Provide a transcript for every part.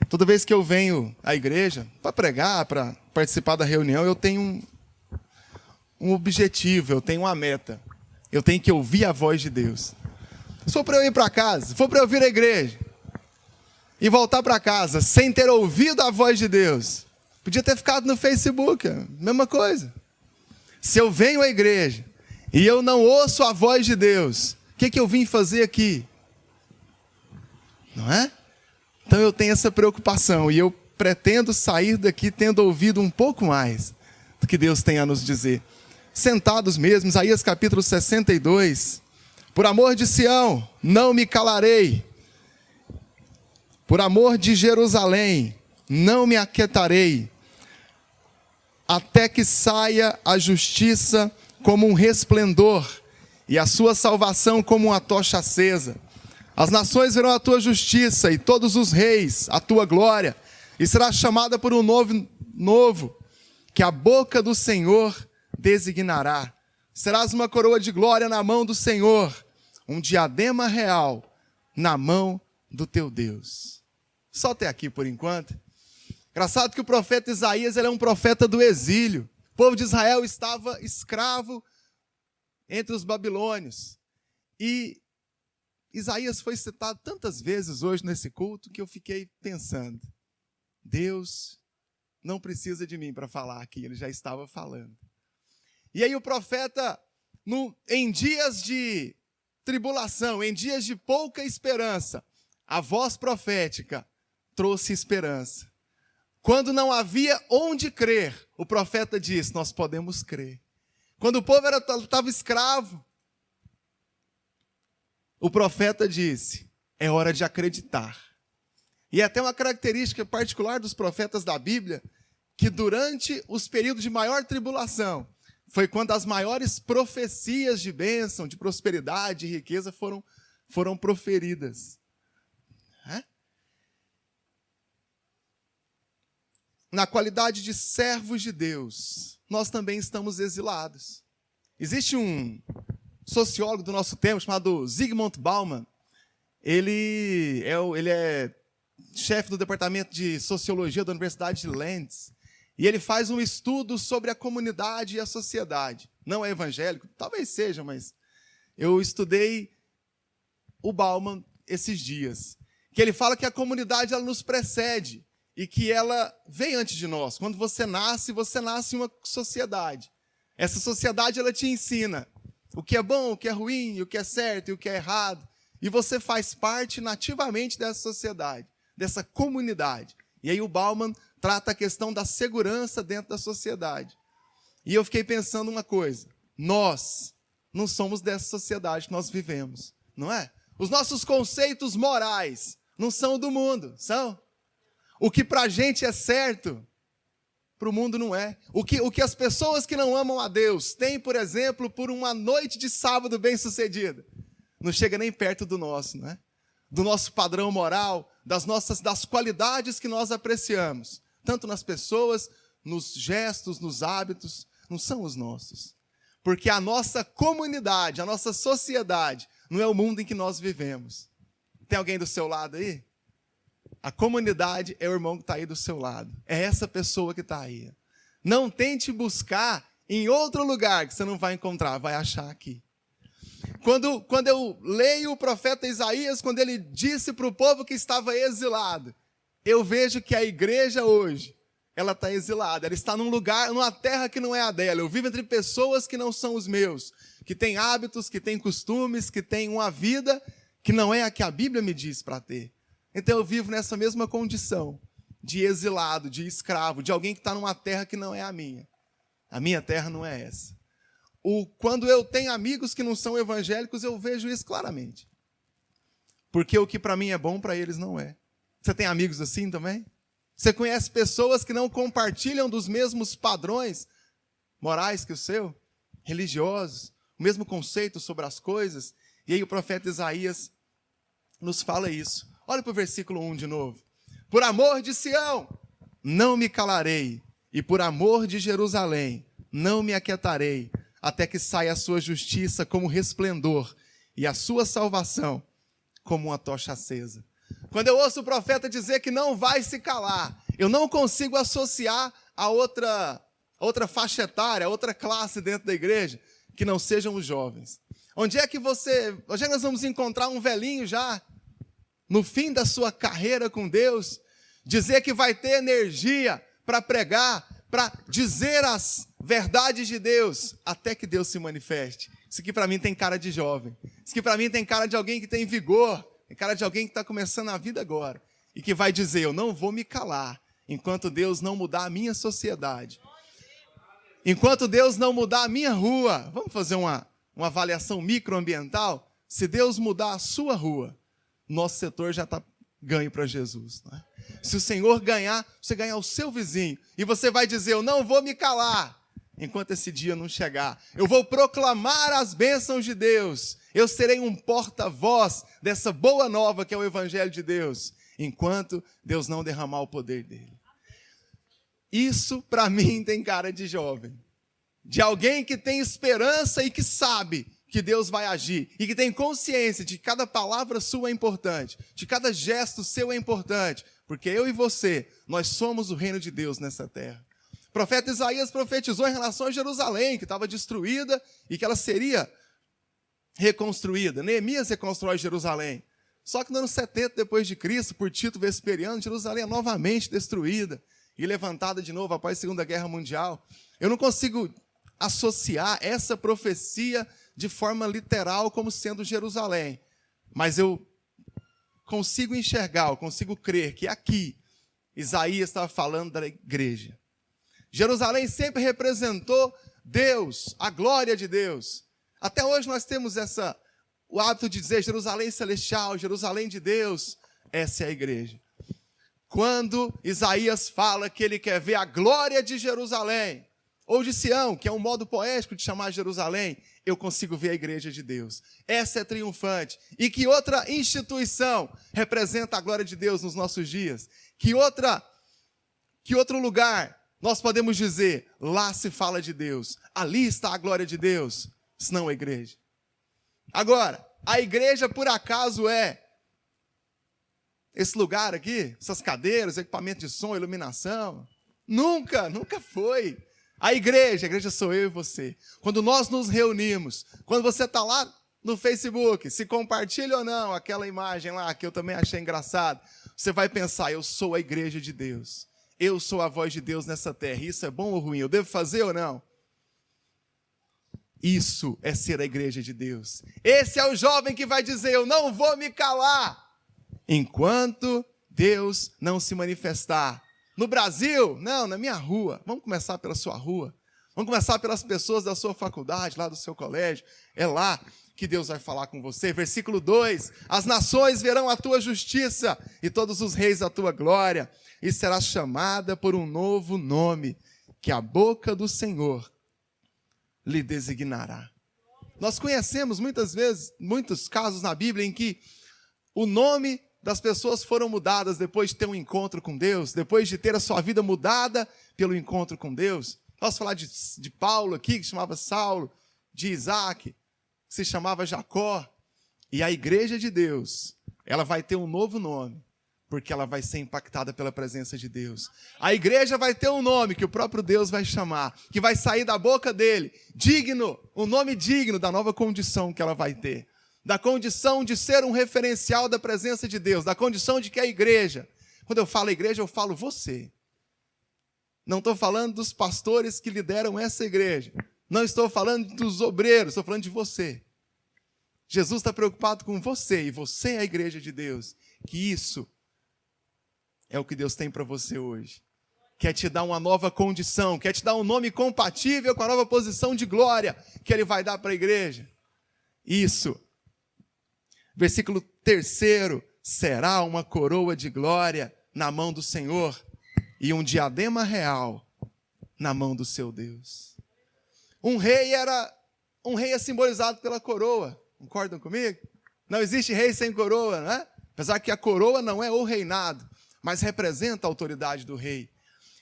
Toda vez que eu venho à igreja para pregar, para participar da reunião, eu tenho um objetivo, eu tenho uma meta. Eu tenho que ouvir a voz de Deus. Se for para eu ir para casa, se for para eu vir à igreja e voltar para casa sem ter ouvido a voz de Deus, podia ter ficado no Facebook, mesma coisa. Se eu venho à igreja e eu não ouço a voz de Deus, o que eu vim fazer aqui? Não é? Então eu tenho essa preocupação e eu pretendo sair daqui tendo ouvido um pouco mais do que Deus tem a nos dizer. Sentados mesmo, Isaías capítulo 62. Por amor de Sião, não me calarei. Por amor de Jerusalém, não me aquietarei. Até que saia a justiça como um resplendor e a sua salvação como uma tocha acesa. As nações verão a tua justiça e todos os reis a tua glória, e será chamada por um novo que a boca do Senhor designará. Serás uma coroa de glória na mão do Senhor, um diadema real na mão do teu Deus. Só até aqui por enquanto. Engraçado que o profeta Isaías ele é um profeta do exílio. O povo de Israel estava escravo entre os babilônios. E Isaías foi citado tantas vezes hoje nesse culto que eu fiquei pensando, Deus não precisa de mim para falar aqui, ele já estava falando. E aí o profeta, em dias de tribulação, em dias de pouca esperança, a voz profética trouxe esperança. Quando não havia onde crer, o profeta disse, nós podemos crer. Quando o povo estava escravo, o profeta disse, é hora de acreditar. E é até uma característica particular dos profetas da Bíblia, que durante os períodos de maior tribulação, foi quando as maiores profecias de bênção, de prosperidade e riqueza foram proferidas. Na qualidade de servos de Deus, nós também estamos exilados. Existe um sociólogo do nosso tempo chamado Zygmunt Bauman. Ele é chefe do departamento de sociologia da Universidade de Leeds. E ele faz um estudo sobre a comunidade e a sociedade. Não é evangélico, talvez seja, mas eu estudei o Bauman esses dias. Que ele fala que a comunidade ela nos precede e que ela vem antes de nós. Quando você nasce em uma sociedade. Essa sociedade ela te ensina o que é bom, o que é ruim, o que é certo e o que é errado. E você faz parte nativamente dessa sociedade, dessa comunidade. E aí o Bauman trata a questão da segurança dentro da sociedade. E eu fiquei pensando uma coisa. Nós não somos dessa sociedade que nós vivemos, não é? Os nossos conceitos morais não são do mundo, são? O que para a gente é certo, para o mundo não é. O que as pessoas que não amam a Deus têm, por exemplo, por uma noite de sábado bem-sucedida, não chega nem perto do nosso, não é? Do nosso padrão moral, das qualidades que nós apreciamos, tanto nas pessoas, nos gestos, nos hábitos, não são os nossos. Porque a nossa comunidade, a nossa sociedade, não é o mundo em que nós vivemos. Tem alguém do seu lado aí? A comunidade é o irmão que está aí do seu lado. É essa pessoa que está aí. Não tente buscar em outro lugar que você não vai encontrar, vai achar aqui. Quando eu leio o profeta Isaías, quando ele disse para o povo que estava exilado, eu vejo que a igreja hoje, ela está exilada. Ela está num lugar, numa terra que não é a dela. Eu vivo entre pessoas que não são os meus, que têm hábitos, que têm costumes, que têm uma vida que não é a que a Bíblia me diz para ter. Então eu vivo nessa mesma condição de exilado, de escravo, de alguém que está numa terra que não é a minha. A minha terra não é essa. Quando eu tenho amigos que não são evangélicos, eu vejo isso claramente. Porque o que para mim é bom, para eles não é. Você tem amigos assim também? Você conhece pessoas que não compartilham dos mesmos padrões morais que o seu? Religiosos? O mesmo conceito sobre as coisas? E aí o profeta Isaías nos fala isso. Olha para o versículo 1 de novo. Por amor de Sião, não me calarei, e por amor de Jerusalém, não me aquietarei, até que saia a sua justiça como resplendor, e a sua salvação como uma tocha acesa. Quando eu ouço o profeta dizer que não vai se calar, eu não consigo associar a outra faixa etária, a outra classe dentro da igreja, que não sejam os jovens. Onde é que nós vamos encontrar um velhinho já, no fim da sua carreira com Deus, dizer que vai ter energia para pregar, para dizer as verdades de Deus, até que Deus se manifeste? Isso aqui para mim tem cara de jovem. Isso aqui para mim tem cara de alguém que tem vigor, tem cara de alguém que está começando a vida agora, e que vai dizer, eu não vou me calar, enquanto Deus não mudar a minha sociedade. Enquanto Deus não mudar a minha rua. Vamos fazer uma avaliação microambiental? Se Deus mudar a sua rua, nosso setor já está ganho para Jesus. Não é? Se o Senhor ganhar, você ganhar o seu vizinho, e você vai dizer, eu não vou me calar, enquanto esse dia não chegar. Eu vou proclamar as bênçãos de Deus. Eu serei um porta-voz dessa boa nova que é o Evangelho de Deus, enquanto Deus não derramar o poder dele. Isso, para mim, tem cara de jovem. De alguém que tem esperança e que sabe que Deus vai agir. E que tem consciência de que cada palavra sua é importante. De cada gesto seu é importante. Porque eu e você, nós somos o reino de Deus nessa terra. O profeta Isaías profetizou em relação a Jerusalém, que estava destruída e que ela seria reconstruída. Neemias reconstrói Jerusalém. Só que no ano 70 depois de Cristo, por Tito Vesperiano, Jerusalém é novamente destruída e levantada de novo após a Segunda Guerra Mundial. Eu não consigo associar essa profecia de forma literal como sendo Jerusalém, mas eu consigo enxergar, eu consigo crer que aqui Isaías estava falando da igreja. Jerusalém sempre representou Deus, a glória de Deus. Até hoje nós temos o hábito de dizer Jerusalém celestial, Jerusalém de Deus. Essa é a igreja. Quando Isaías fala que ele quer ver a glória de Jerusalém, ou de Sião, que é um modo poético de chamar Jerusalém, eu consigo ver a igreja de Deus. Essa é triunfante. E que outra instituição representa a glória de Deus nos nossos dias? Que outro lugar nós podemos dizer, lá se fala de Deus, ali está a glória de Deus, senão a igreja? Agora, a igreja por acaso é esse lugar aqui, essas cadeiras, equipamento de som, iluminação? Nunca foi. A igreja sou eu e você. Quando nós nos reunimos, quando você está lá no Facebook, se compartilha ou não aquela imagem lá que eu também achei engraçado, você vai pensar, eu sou a igreja de Deus. Eu sou a voz de Deus nessa terra. Isso é bom ou ruim? Eu devo fazer ou não? Isso é ser a igreja de Deus. Esse é o jovem que vai dizer, eu não vou me calar enquanto Deus não se manifestar. No Brasil? Não, na minha rua. Vamos começar pela sua rua. Vamos começar pelas pessoas da sua faculdade, lá do seu colégio. É lá que Deus vai falar com você. Versículo 2. As nações verão a tua justiça e todos os reis a tua glória. E será chamada por um novo nome, que a boca do Senhor lhe designará. Nós conhecemos muitas vezes, muitos casos na Bíblia em que o nome das pessoas foram mudadas depois de ter um encontro com Deus, depois de ter a sua vida mudada pelo encontro com Deus. Posso falar de Paulo aqui, que se chamava Saulo, de Isaac, que se chamava Jacó. E a igreja de Deus, ela vai ter um novo nome, porque ela vai ser impactada pela presença de Deus. A igreja vai ter um nome que o próprio Deus vai chamar, que vai sair da boca dele, digno, um nome digno da nova condição que ela vai ter. Da condição de ser um referencial da presença de Deus, da condição de que a igreja, quando eu falo igreja, eu falo você. Não estou falando dos pastores que lideram essa igreja. Não estou falando dos obreiros, estou falando de você. Jesus está preocupado com você, e você é a igreja de Deus. Que isso é o que Deus tem para você hoje. Quer te dar uma nova condição, quer te dar um nome compatível com a nova posição de glória que Ele vai dar para a igreja. Isso. Versículo 3, será uma coroa de glória na mão do Senhor e um diadema real na mão do seu Deus. Um rei é simbolizado pela coroa. Concordam comigo? Não existe rei sem coroa, não é? Apesar que a coroa não é o reinado, mas representa a autoridade do rei.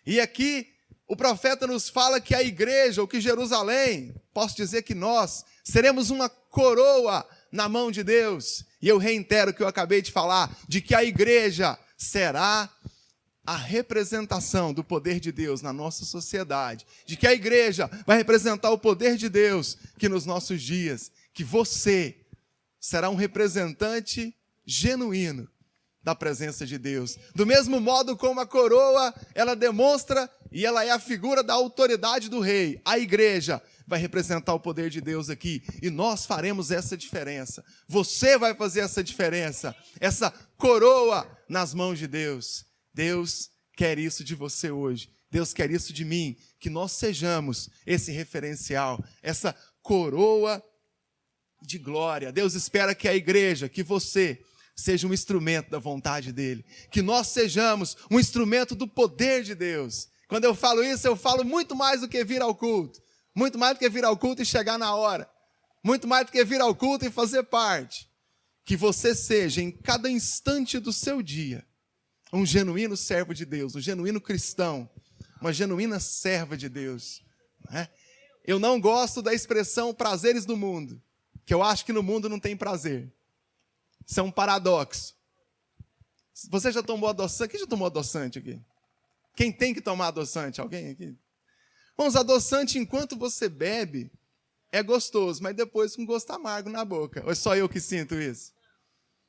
E aqui o profeta nos fala que a igreja, ou que Jerusalém, posso dizer que nós, seremos uma coroa na mão de Deus. E eu reitero o que eu acabei de falar, de que a igreja será a representação do poder de Deus na nossa sociedade, de que a igreja vai representar o poder de Deus que nos nossos dias, que você será um representante genuíno da presença de Deus. Do mesmo modo como a coroa, ela demonstra e ela é a figura da autoridade do rei, a igreja vai representar o poder de Deus aqui e nós faremos essa diferença. Você vai fazer essa diferença, essa coroa nas mãos de Deus. Deus quer isso de você hoje. Deus quer isso de mim, que nós sejamos esse referencial, essa coroa de glória. Deus espera que a igreja, que você, seja um instrumento da vontade dEle. Que nós sejamos um instrumento do poder de Deus. Quando eu falo isso, eu falo muito mais do que vir ao culto. Muito mais do que vir ao culto e chegar na hora. Muito mais do que vir ao culto e fazer parte. Que você seja, em cada instante do seu dia, um genuíno servo de Deus, um genuíno cristão, uma genuína serva de Deus. Eu não gosto da expressão prazeres do mundo, que eu acho que no mundo não tem prazer. Isso é um paradoxo. Você já tomou adoçante? Quem já tomou adoçante aqui? Quem tem que tomar adoçante? Alguém aqui? Bom, adoçante, enquanto você bebe, é gostoso, mas depois com gosto amargo na boca. Ou é só eu que sinto isso?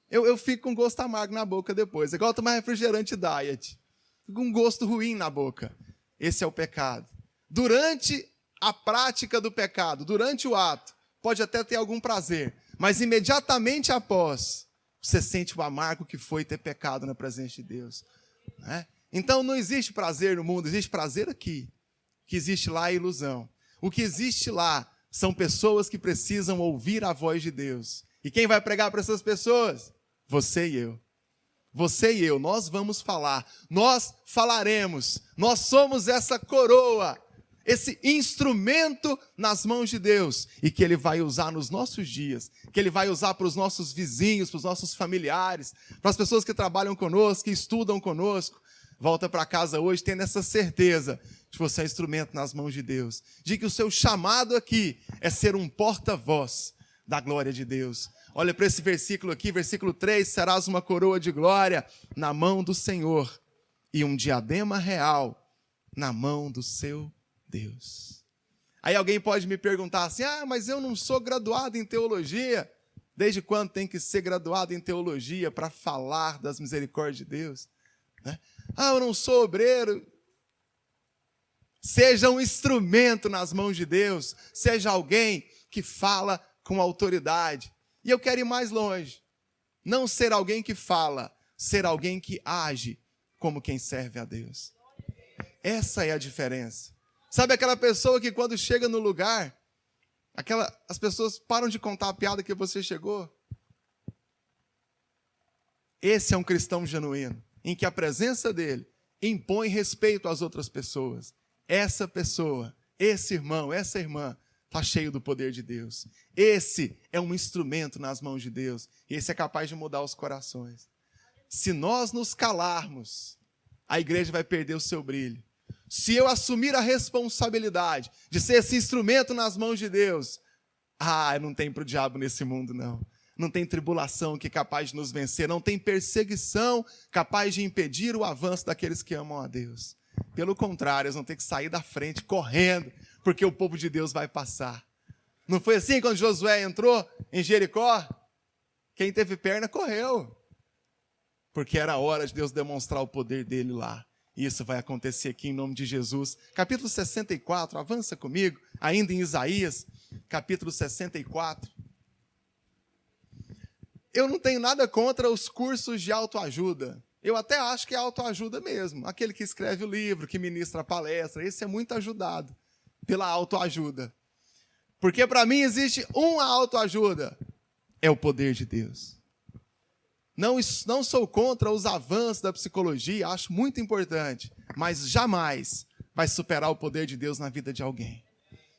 Eu fico com gosto amargo na boca depois. É igual tomar refrigerante diet. Fico com um gosto ruim na boca. Esse é o pecado. Durante a prática do pecado, durante o ato, pode até ter algum prazer, mas imediatamente após, você sente o amargo que foi ter pecado na presença de Deus. Então não existe prazer no mundo, existe prazer aqui. O que existe lá é ilusão. O que existe lá são pessoas que precisam ouvir a voz de Deus. E quem vai pregar para essas pessoas? Você e eu. Você e eu, nós vamos falar, nós falaremos, nós somos essa coroa, esse instrumento nas mãos de Deus, e que Ele vai usar nos nossos dias, que Ele vai usar para os nossos vizinhos, para os nossos familiares, para as pessoas que trabalham conosco, que estudam conosco. Volta para casa hoje tendo essa certeza de que você é instrumento nas mãos de Deus, de que o seu chamado aqui é ser um porta-voz da glória de Deus. Olha para esse versículo aqui, versículo 3, serás uma coroa de glória na mão do Senhor e um diadema real na mão do seu Deus. Aí alguém pode me perguntar assim, mas eu não sou graduado em teologia. Desde quando tem que ser graduado em teologia para falar das misericórdias de Deus? Eu não sou obreiro. Seja um instrumento nas mãos de Deus, seja alguém que fala com autoridade. E eu quero ir mais longe. Não ser alguém que fala, ser alguém que age como quem serve a Deus. Essa é a diferença. Sabe aquela pessoa que quando chega no lugar, as pessoas param de contar a piada que você chegou? Esse é um cristão genuíno, em que a presença dele impõe respeito às outras pessoas. Essa pessoa, esse irmão, essa irmã, está cheio do poder de Deus. Esse é um instrumento nas mãos de Deus. Esse é capaz de mudar os corações. Se nós nos calarmos, a igreja vai perder o seu brilho. Se eu assumir a responsabilidade de ser esse instrumento nas mãos de Deus, não tem para o diabo nesse mundo, não. Não tem tribulação que é capaz de nos vencer. Não tem perseguição capaz de impedir o avanço daqueles que amam a Deus. Pelo contrário, eles vão ter que sair da frente correndo, porque o povo de Deus vai passar. Não foi assim quando Josué entrou em Jericó? Quem teve perna correu. Porque era a hora de Deus demonstrar o poder dele lá. E isso vai acontecer aqui em nome de Jesus. Capítulo 64, avança comigo, ainda em Isaías, capítulo 64. Eu não tenho nada contra os cursos de autoajuda. Eu até acho que é autoajuda mesmo. Aquele que escreve o livro, que ministra a palestra, esse é muito ajudado pela autoajuda. Porque para mim existe uma autoajuda, é o poder de Deus. Não sou contra os avanços da psicologia, acho muito importante, mas jamais vai superar o poder de Deus na vida de alguém.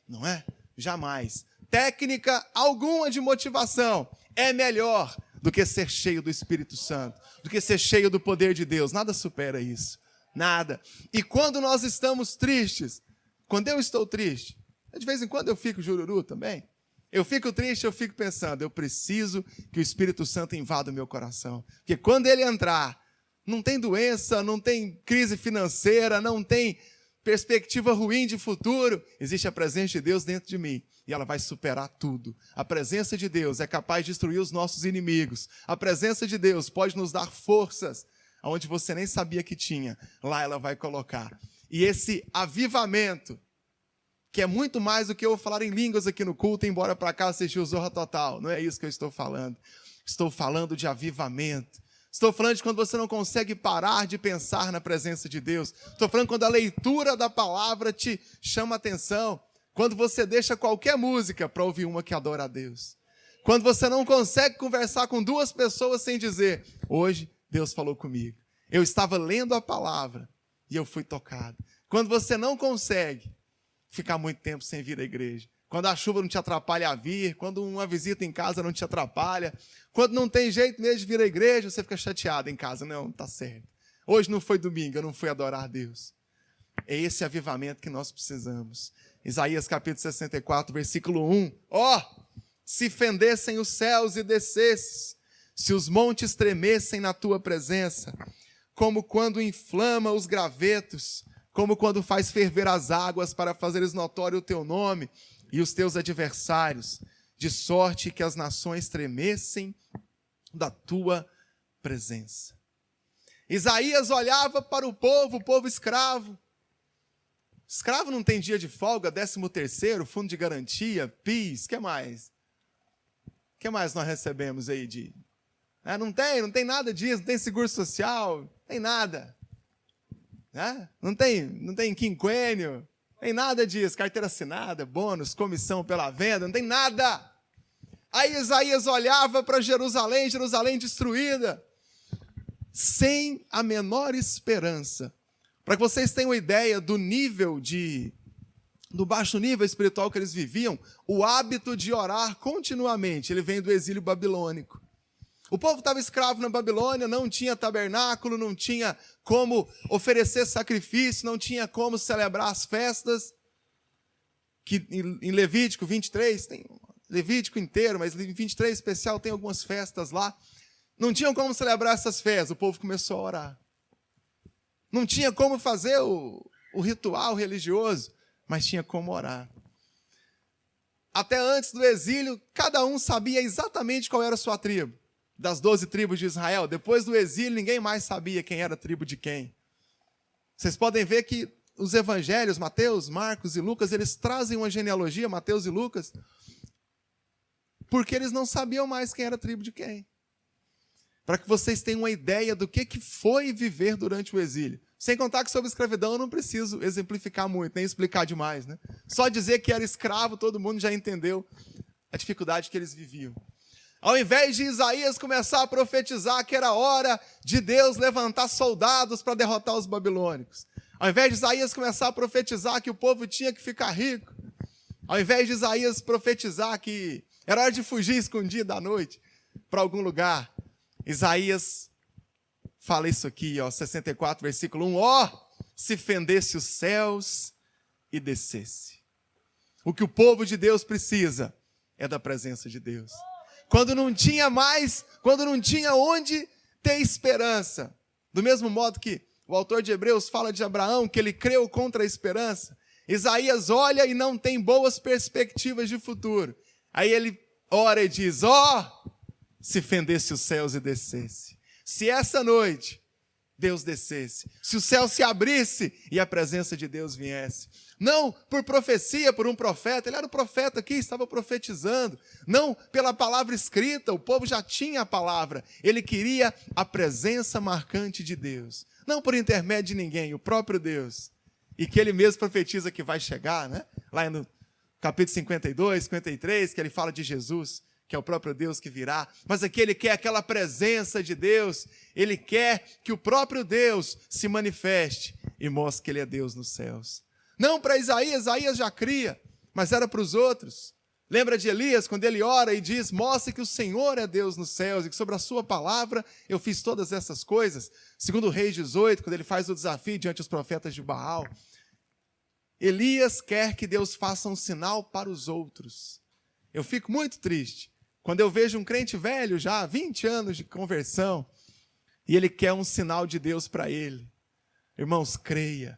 Não é? Jamais. Técnica alguma de motivação é melhor do que ser cheio do Espírito Santo, do que ser cheio do poder de Deus. Nada supera isso. Nada. E quando nós estamos tristes, quando eu estou triste, de vez em quando eu fico jururu também, Eu fico triste, eu fico pensando, eu preciso que o Espírito Santo invada o meu coração. Porque quando ele entrar, não tem doença, não tem crise financeira, não tem perspectiva ruim de futuro. Existe a presença de Deus dentro de mim e ela vai superar tudo. A presença de Deus é capaz de destruir os nossos inimigos. A presença de Deus pode nos dar forças onde você nem sabia que tinha. Lá ela vai colocar. E esse avivamento, que é muito mais do que eu falar em línguas aqui no culto, embora para cá assistir o Zorra Total. Não é isso que eu estou falando. Estou falando de avivamento. Estou falando de quando você não consegue parar de pensar na presença de Deus. Estou falando quando a leitura da palavra te chama a atenção. Quando você deixa qualquer música para ouvir uma que adora a Deus. Quando você não consegue conversar com duas pessoas sem dizer, hoje Deus falou comigo. Eu estava lendo a palavra e eu fui tocado. Quando você não consegue ficar muito tempo sem vir à igreja. Quando a chuva não te atrapalha a vir, quando uma visita em casa não te atrapalha, quando não tem jeito mesmo de vir à igreja, você fica chateado em casa. Não, tá certo. Hoje não foi domingo, eu não fui adorar a Deus. É esse avivamento que nós precisamos. Isaías capítulo 64, versículo 1. Se fendessem os céus e descesses, se os montes tremessem na tua presença, como quando inflama os gravetos, como quando faz ferver as águas para fazeres notório o teu nome e os teus adversários, de sorte que as nações tremessem da tua presença. Isaías olhava para o povo escravo. Escravo não tem dia de folga, 13º, fundo de garantia, PIS, o que mais? O que mais nós recebemos aí de... Não tem nada disso, não tem seguro social, não tem nada. Não tem quinquênio, não tem nada disso, carteira assinada, bônus, comissão pela venda, não tem nada. Aí Isaías olhava para Jerusalém destruída, sem a menor esperança. Para que vocês tenham ideia do baixo nível espiritual que eles viviam, o hábito de orar continuamente, ele vem do exílio babilônico. O povo estava escravo na Babilônia, não tinha tabernáculo, não tinha como oferecer sacrifício, não tinha como celebrar as festas. Que em Levítico 23, tem Levítico inteiro, mas em 23 especial tem algumas festas lá. Não tinham como celebrar essas festas, o povo começou a orar. Não tinha como fazer o ritual religioso, mas tinha como orar. Até antes do exílio, cada um sabia exatamente qual era a sua tribo. Das 12 tribos de Israel, depois do exílio, ninguém mais sabia quem era a tribo de quem. Vocês podem ver que os evangelhos, Mateus, Marcos e Lucas, eles trazem uma genealogia, Mateus e Lucas, porque eles não sabiam mais quem era a tribo de quem. Para que vocês tenham uma ideia do que foi viver durante o exílio. Sem contar que sobre escravidão eu não preciso exemplificar muito, nem explicar demais, né? Só dizer que era escravo, todo mundo já entendeu a dificuldade que eles viviam. Ao invés de Isaías começar a profetizar que era hora de Deus levantar soldados para derrotar os babilônicos, ao invés de Isaías começar a profetizar que o povo tinha que ficar rico, ao invés de Isaías profetizar que era hora de fugir escondido à noite para algum lugar, Isaías fala isso aqui, 64, versículo 1, se fendesse os céus e descesse. O que o povo de Deus precisa é da presença de Deus. Quando não tinha onde ter esperança. Do mesmo modo que o autor de Hebreus fala de Abraão, que ele creu contra a esperança. Isaías olha e não tem boas perspectivas de futuro. Aí ele ora e diz, se fendesse os céus e descesse. Se essa noite Deus descesse, se o céu se abrisse e a presença de Deus viesse. Não por profecia, por um profeta, ele era o profeta aqui, estava profetizando. Não pela palavra escrita, o povo já tinha a palavra. Ele queria a presença marcante de Deus. Não por intermédio de ninguém, o próprio Deus. E que ele mesmo profetiza que vai chegar, né? Lá no capítulo 52, 53, que ele fala de Jesus, que é o próprio Deus que virá. Mas aqui ele quer aquela presença de Deus. Ele quer que o próprio Deus se manifeste e mostre que ele é Deus nos céus. Não para Isaías já cria, mas era para os outros. Lembra de Elias, quando ele ora e diz, mostre que o Senhor é Deus nos céus e que sobre a sua palavra eu fiz todas essas coisas. Segundo Reis 18, quando ele faz o desafio diante dos profetas de Baal. Elias quer que Deus faça um sinal para os outros. Eu fico muito triste quando eu vejo um crente velho já, 20 anos de conversão, e ele quer um sinal de Deus para ele. Irmãos, creia.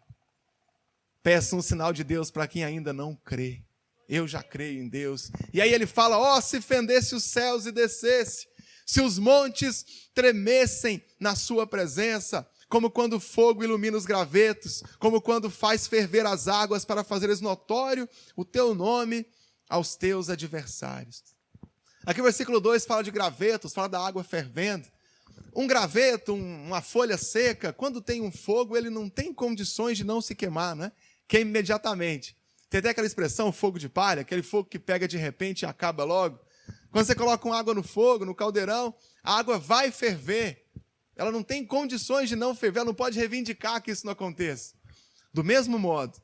Peça um sinal de Deus para quem ainda não crê. Eu já creio em Deus. E aí ele fala, se fendesse os céus e descesse, se os montes tremessem na sua presença, como quando o fogo ilumina os gravetos, como quando faz ferver as águas para fazeres notório o teu nome aos teus adversários. Aqui o versículo 2 fala de gravetos, fala da água fervendo. Um graveto, uma folha seca, quando tem um fogo, ele não tem condições de não se queimar, né? Queima imediatamente. Tem até aquela expressão, fogo de palha, aquele fogo que pega de repente e acaba logo. Quando você coloca uma água no fogo, no caldeirão, a água vai ferver. Ela não tem condições de não ferver, ela não pode reivindicar que isso não aconteça. Do mesmo modo,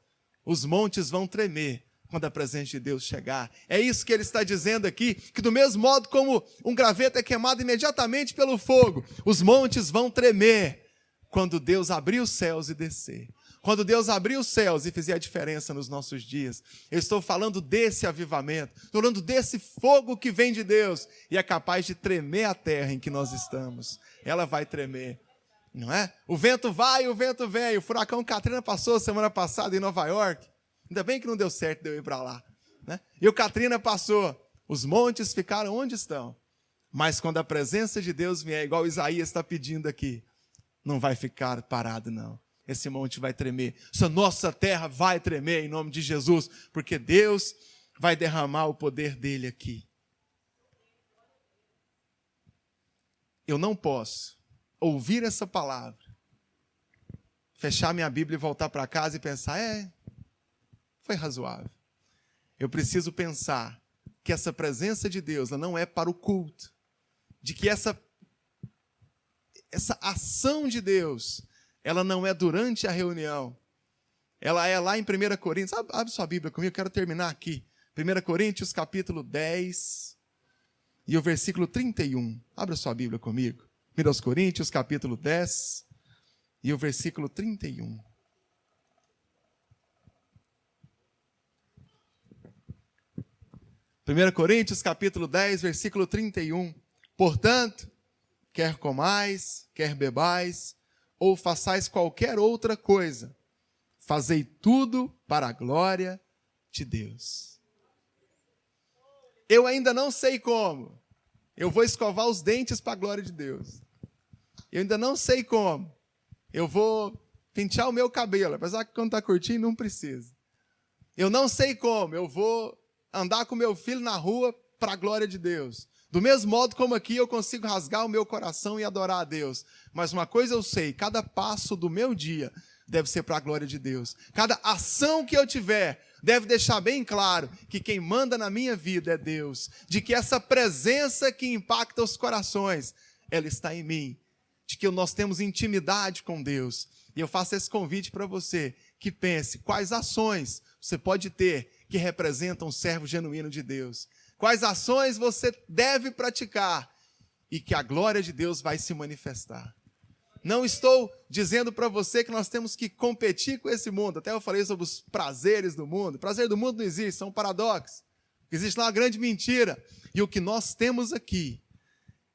os montes vão tremer quando a presença de Deus chegar. É isso que ele está dizendo aqui, que do mesmo modo como um graveto é queimado imediatamente pelo fogo, os montes vão tremer quando Deus abrir os céus e descer. Quando Deus abrir os céus e fizer a diferença nos nossos dias. Eu estou falando desse avivamento, estou falando desse fogo que vem de Deus e é capaz de tremer a terra em que nós estamos. Ela vai tremer, não é? O vento vai e o vento vem. O furacão Katrina passou semana passada em Nova York. Ainda bem que não deu certo de eu ir para lá, né? E o Katrina passou. Os montes ficaram onde estão. Mas quando a presença de Deus vier, igual Isaías está pedindo aqui, não vai ficar parado, não. Esse monte vai tremer. Essa nossa terra vai tremer em nome de Jesus, porque Deus vai derramar o poder dele aqui. Eu não posso ouvir essa palavra, fechar minha Bíblia e voltar para casa e pensar, foi razoável. Eu preciso pensar que essa presença de Deus ela não é para o culto, de que essa ação de Deus, ela não é durante a reunião, ela é lá em 1 Coríntios, abre sua Bíblia comigo, eu quero terminar aqui, 1 Coríntios capítulo 10 e o versículo 31, abra sua Bíblia comigo, 1 Coríntios capítulo 10 e o versículo 31. 1 Coríntios capítulo 10, versículo 31. Portanto, quer comais, quer bebais, ou façais qualquer outra coisa, fazei tudo para a glória de Deus. Eu ainda não sei como. Eu vou escovar os dentes para a glória de Deus. Eu ainda não sei como. Eu vou pentear o meu cabelo, apesar que quando está curtinho não precisa. Eu não sei como. Eu vou andar com meu filho na rua para a glória de Deus. Do mesmo modo como aqui eu consigo rasgar o meu coração e adorar a Deus. Mas uma coisa eu sei, cada passo do meu dia deve ser para a glória de Deus. Cada ação que eu tiver deve deixar bem claro que quem manda na minha vida é Deus. De que essa presença que impacta os corações, ela está em mim. De que nós temos intimidade com Deus. E eu faço esse convite para você, que pense quais ações você pode ter que representam um servo genuíno de Deus. Quais ações você deve praticar e que a glória de Deus vai se manifestar. Não estou dizendo para você que nós temos que competir com esse mundo. Até eu falei sobre os prazeres do mundo. O prazer do mundo não existe, são paradoxos. Existe lá uma grande mentira. E o que nós temos aqui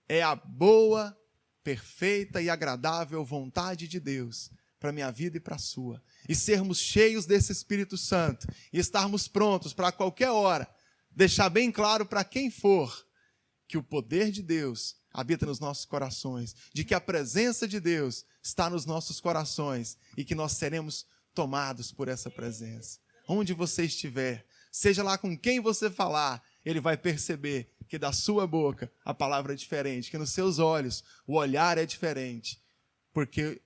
é a boa, perfeita e agradável vontade de Deus para a minha vida e para a sua. E sermos cheios desse Espírito Santo e estarmos prontos para qualquer hora deixar bem claro para quem for que o poder de Deus habita nos nossos corações, de que a presença de Deus está nos nossos corações e que nós seremos tomados por essa presença. Onde você estiver, seja lá com quem você falar, ele vai perceber que da sua boca a palavra é diferente, que nos seus olhos o olhar é diferente, porque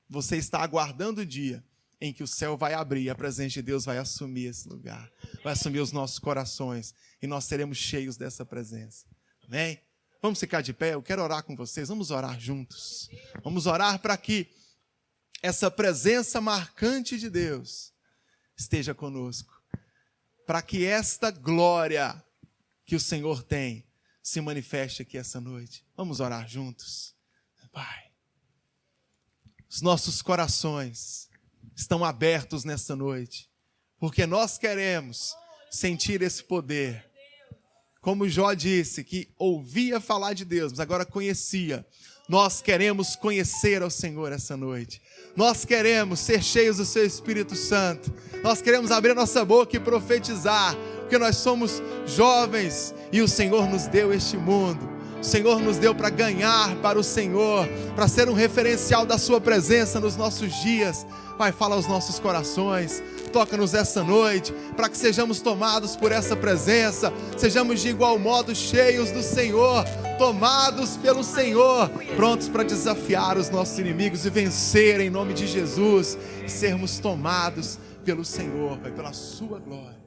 você está aguardando o dia em que o céu vai abrir e a presença de Deus vai assumir esse lugar, vai assumir os nossos corações e nós seremos cheios dessa presença. Amém? Vamos ficar de pé, eu quero orar com vocês, vamos orar juntos. Vamos orar para que essa presença marcante de Deus esteja conosco, para que esta glória que o Senhor tem se manifeste aqui essa noite. Vamos orar juntos. Pai, os nossos corações estão abertos nessa noite, porque nós queremos sentir esse poder. como Jó disse, que ouvia falar de Deus, mas agora conhecia. Nós queremos conhecer ao Senhor essa noite. Nós queremos ser cheios do seu Espírito Santo. Nós queremos abrir a nossa boca e profetizar, porque nós somos jovens e o Senhor nos deu este mundo. O Senhor nos deu para ganhar para o Senhor, para ser um referencial da sua presença nos nossos dias. Pai, fala aos nossos corações, toca-nos essa noite, para que sejamos tomados por essa presença, sejamos de igual modo cheios do Senhor, tomados pelo Senhor, prontos para desafiar os nossos inimigos e vencer em nome de Jesus, e sermos tomados pelo Senhor, Pai, pela sua glória.